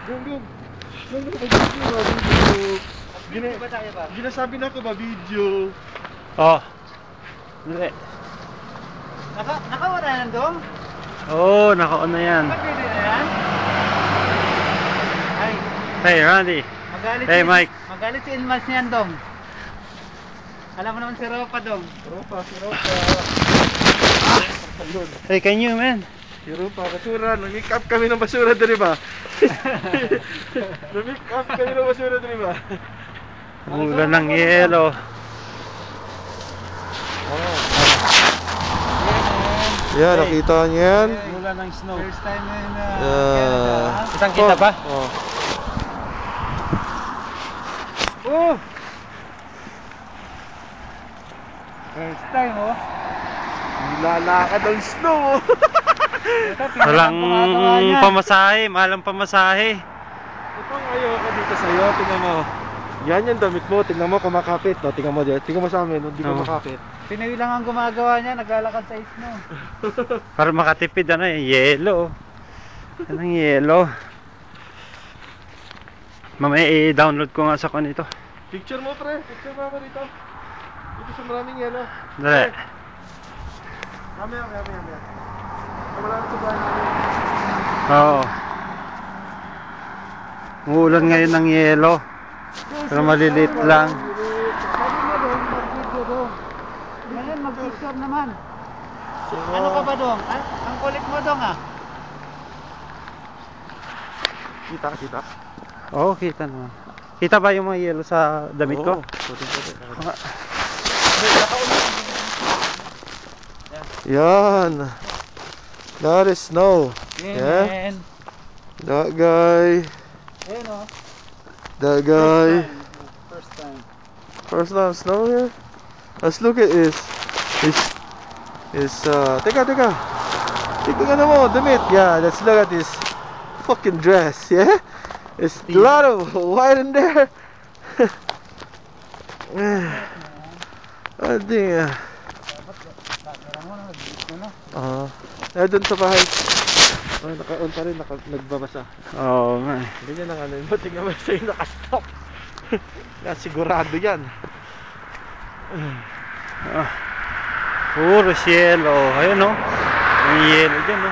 Gunggong. Video ba tayo ba? Ginasabi na ako ba video? Oh. Dali. Nakawala yan dong? Oo, naka-on na yan. Pag-video na yan? Ay. Hey, Randy. Hey, Mike. Magalit si Ilmas niyan dong. Alam mo naman si Ropa dong. Si Ropa. Hey, can you, man? Si Ropa, basura. Nag-make up kami ng basura doon, ba? Nag-make up kami ng basura doon, ba? Ulan ng yelo. Yan, nakita niyo yan? Ulan ng snow. First time in Canada. Kitang kita ba? Oh. Oh! First time, oh. Nilalakad ang snow, oh. Walang pamasahe, malang pamasahe. Ito ang ayoko dito sa'yo, tingnan mo. Yan yung damit mo, tingnan mo kumakapit, no? Tingnan mo dyan, tingnan mo sa amin, hindi kumakapit. Pinoy lang ang gumagawa niya, naglalakad sa snow. Para makatipid, ano yung yelo. Yan ang yelo. Mamaya i-download ko nga sa kanito. Picture mo, pre, picture mo ako dito. Dito sa maraming yelo. Dali. Mamaya. Wala na sa bahay namin. Oo. Umuulan ngayon ng yelo. Pero maliliit lang. Sabi mo dong, mag-video dong. Ngayon, mag-picture naman. Ano ka ba dong? Ang kulit mo dong, ah. Kita. Oo, kita naman. Kita ba yung mga yelo sa damit ko? Yan. That is snow. Yeah. That guy. Ayan, oh. That guy. First time. First time snow here. Let's look at this. Teka. Tingnan mo, damit. Yeah, let's look at this fucking dress. Yeah. It's a lot of white in there. I think. Doon sa bahay. Naka-on pa rin, nagbabasa. Oo nga. Ganyan ang ano mo, tingnan mo sa'yo nakastop. Sigurado yan. Puro yelo. Ayun, no? May yelo dyan, no?